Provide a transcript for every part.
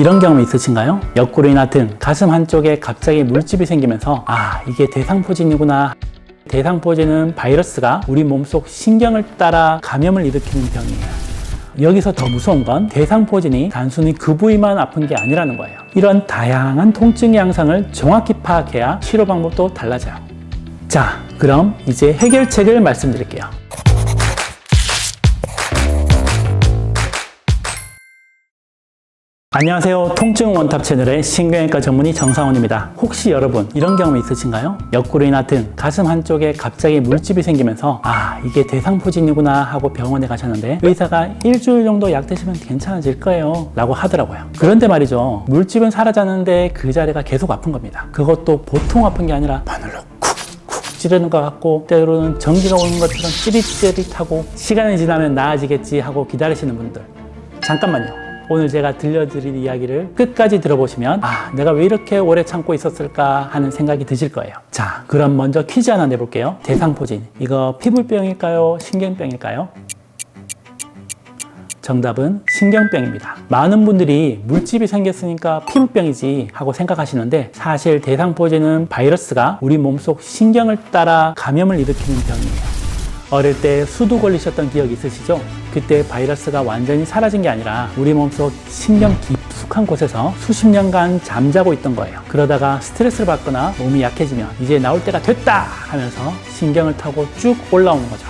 이런 경험 있으신가요? 옆구리나 등, 가슴 한쪽에 갑자기 물집이 생기면서 이게 대상포진이구나. 대상포진은 바이러스가 우리 몸속 신경을 따라 감염을 일으키는 병이에요. 여기서 더 무서운 건 대상포진이 단순히 그 부위만 아픈 게 아니라는 거예요. 이런 다양한 통증의 양상을 정확히 파악해야 치료 방법도 달라져요. 자, 그럼 이제 해결책을 말씀드릴게요. 안녕하세요. 통증 원탑 채널의 신경외과 전문의 정상원입니다. 혹시 여러분 이런 경험 있으신가요? 옆구리나 등, 가슴 한쪽에 갑자기 물집이 생기면서 이게 대상포진이구나 하고 병원에 가셨는데 의사가 일주일 정도 약 드시면 괜찮아질 거예요 라고 하더라고요. 그런데 말이죠, 물집은 사라졌는데 그 자리가 계속 아픈 겁니다. 그것도 보통 아픈 게 아니라 바늘로 쿡쿡 찌르는 것 같고 때로는 전기가 오는 것처럼 찌릿찌릿하고 시간이 지나면 나아지겠지 하고 기다리시는 분들, 잠깐만요. 오늘 제가 들려드릴 이야기를 끝까지 들어보시면 내가 왜 이렇게 오래 참고 있었을까 하는 생각이 드실 거예요. 자, 그럼 먼저 퀴즈 하나 내볼게요. 대상포진, 이거 피부병일까요? 신경병일까요? 정답은 신경병입니다. 많은 분들이 물집이 생겼으니까 피부병이지 하고 생각하시는데 사실 대상포진은 바이러스가 우리 몸속 신경을 따라 감염을 일으키는 병이에요. 어릴 때 수두 걸리셨던 기억 있으시죠? 그때 바이러스가 완전히 사라진 게 아니라 우리 몸속 신경 깊숙한 곳에서 수십 년간 잠자고 있던 거예요. 그러다가 스트레스를 받거나 몸이 약해지면 이제 나올 때가 됐다 하면서 신경을 타고 쭉 올라오는 거죠.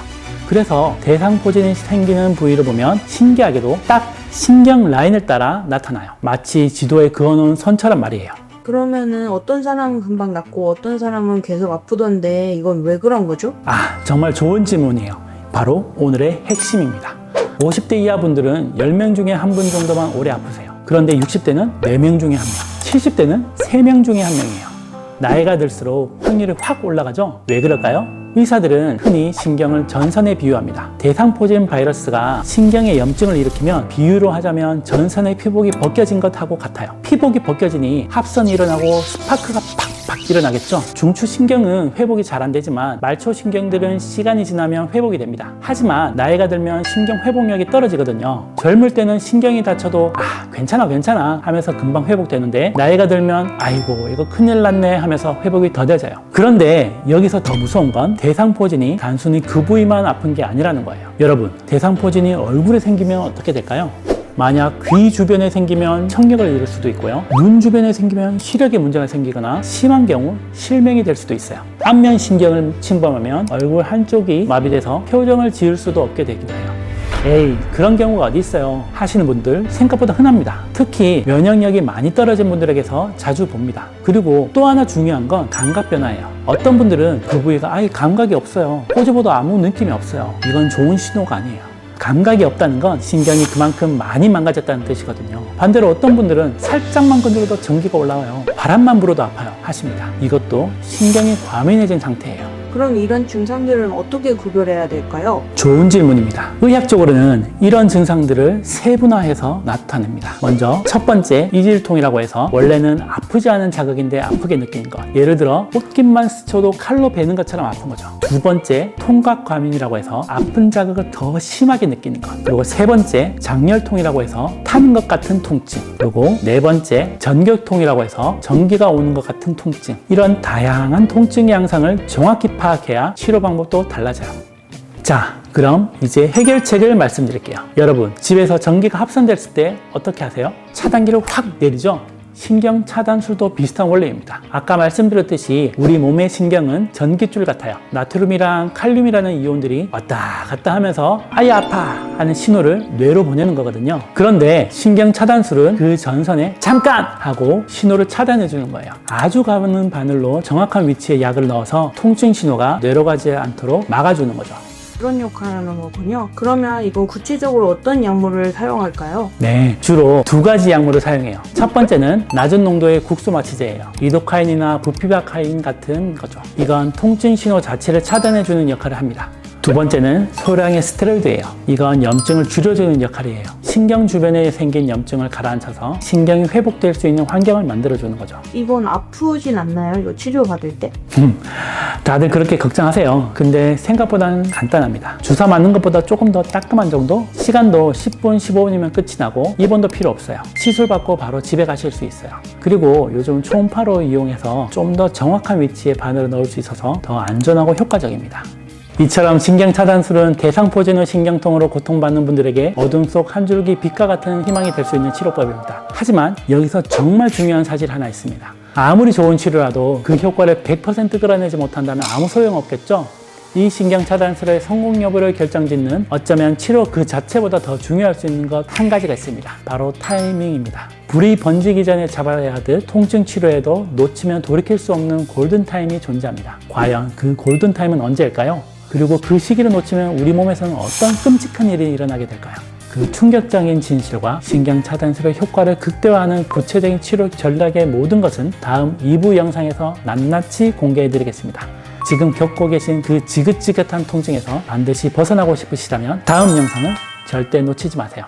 그래서 대상포진이 생기는 부위를 보면 신기하게도 딱 신경 라인을 따라 나타나요. 마치 지도에 그어놓은 선처럼 말이에요. 그러면은 어떤 사람은 금방 낫고 어떤 사람은 계속 아프던데 이건 왜 그런 거죠? 정말 좋은 질문이에요. 바로 오늘의 핵심입니다. 50대 이하 분들은 10명 중에 한 분 정도만 오래 아프세요. 그런데 60대는 4명 중에 1명, 70대는 3명 중에 1명이에요. 나이가 들수록 확률이 확 올라가죠? 왜 그럴까요? 의사들은 흔히 신경을 전선에 비유합니다. 대상포진 바이러스가 신경에 염증을 일으키면 비유로 하자면 전선의 피복이 벗겨진 것하고 같아요. 피복이 벗겨지니 합선이 일어나고 스파크가 팍팍 일어나겠죠. 중추신경은 회복이 잘 안 되지만 말초신경들은 시간이 지나면 회복이 됩니다. 하지만 나이가 들면 신경 회복력이 떨어지거든요. 젊을 때는 신경이 다쳐도 괜찮아 하면서 금방 회복되는데 나이가 들면 아이고 이거 큰일 났네 하면서 회복이 더뎌져요. 그런데 여기서 더 무서운 건 대상포진이 단순히 그 부위만 아픈 게 아니라는 거예요. 여러분, 대상포진이 얼굴에 생기면 어떻게 될까요? 만약 귀 주변에 생기면 청력을 잃을 수도 있고요. 눈 주변에 생기면 시력에 문제가 생기거나 심한 경우 실명이 될 수도 있어요. 안면 신경을 침범하면 얼굴 한쪽이 마비돼서 표정을 지을 수도 없게 되기도 해요. 그런 경우가 어디 있어요 하시는 분들 생각보다 흔합니다. 특히 면역력이 많이 떨어진 분들에게서 자주 봅니다. 그리고 또 하나 중요한 건 감각 변화예요. 어떤 분들은 그 부위가 감각이 없어요. 어제보다 아무 느낌이 없어요. 이건 좋은 신호가 아니에요. 감각이 없다는 건 신경이 그만큼 많이 망가졌다는 뜻이거든요. 반대로 어떤 분들은 살짝만 건드려도 전기가 올라와요. 바람만 불어도 아파요 하십니다. 이것도 신경이 과민해진 상태예요. 그럼 이런 증상들은 어떻게 구별해야 될까요? 좋은 질문입니다. 의학적으로는 이런 증상들을 세분화해서 나타냅니다. 먼저 첫 번째, 이질통이라고 해서 원래는 아프지 않은 자극인데 아프게 느끼는 것. 예를 들어 옷깃만 스쳐도 칼로 베는 것처럼 아픈 거죠. 두 번째, 통각과민이라고 해서 아픈 자극을 더 심하게 느끼는 것. 그리고 세 번째, 장열통이라고 해서 타는 것 같은 통증. 그리고 네 번째, 전격통이라고 해서 전기가 오는 것 같은 통증. 이런 다양한 통증의 양상을 정확히 파악해야 치료 방법도 달라져요. 자, 그럼 이제 해결책을 말씀드릴게요. 여러분, 집에서 전기가 합선됐을 때 어떻게 하세요? 차단기를 확 내리죠? 신경 차단술도 비슷한 원리입니다. 아까 말씀드렸듯이 우리 몸의 신경은 전깃줄 같아요. 나트륨이랑 칼륨이라는 이온들이 왔다 갔다 하면서 아이 아파 하는 신호를 뇌로 보내는 거거든요. 그런데 신경 차단술은 그 전선에 잠깐 하고 신호를 차단해 주는 거예요. 아주 가는 바늘로 정확한 위치에 약을 넣어서 통증 신호가 뇌로 가지 않도록 막아주는 거죠. 그런 역할을 하는 거군요. 그러면 이거 구체적으로 어떤 약물을 사용할까요? 네, 주로 두 가지 약물을 사용해요. 첫 번째는 낮은 농도의 국소마취제예요. 리도카인이나 부피바카인 같은 거죠. 이건 통증 신호 자체를 차단해주는 역할을 합니다. 두 번째는 소량의 스테로이드예요. 이건 염증을 줄여주는 역할을 해요. 신경 주변에 생긴 염증을 가라앉혀서 신경이 회복될 수 있는 환경을 만들어주는 거죠. 이건 아프진 않나요? 이거 치료받을 때? 다들 그렇게 걱정하세요. 근데 생각보다는 간단합니다. 주사 맞는 것보다 조금 더 따끔한 정도? 시간도 10분, 15분이면 끝이 나고 입원도 필요 없어요. 시술 받고 바로 집에 가실 수 있어요. 그리고 요즘 초음파로 이용해서 좀 더 정확한 위치에 바늘을 넣을 수 있어서 더 안전하고 효과적입니다. 이처럼 신경차단술은 대상포진후 신경통으로 고통받는 분들에게 어둠 속 한 줄기 빛과 같은 희망이 될 수 있는 치료법입니다. 하지만 여기서 정말 중요한 사실 하나 있습니다. 아무리 좋은 치료라도 그 효과를 100% 끌어내지 못한다면 아무 소용없겠죠? 이 신경차단술의 성공 여부를 결정짓는 어쩌면 치료 그 자체보다 더 중요할 수 있는 것 한 가지가 있습니다. 바로 타이밍입니다. 불이 번지기 전에 잡아야 하듯 통증 치료에도 놓치면 돌이킬 수 없는 골든타임이 존재합니다. 과연 그 골든타임은 언제일까요? 그리고 그 시기를 놓치면 우리 몸에서는 어떤 끔찍한 일이 일어나게 될까요? 그 충격적인 진실과 신경차단술의 효과를 극대화하는 구체적인 치료 전략의 모든 것은 다음 2부 영상에서 낱낱이 공개해드리겠습니다. 지금 겪고 계신 그 지긋지긋한 통증에서 반드시 벗어나고 싶으시다면 다음 영상을 절대 놓치지 마세요.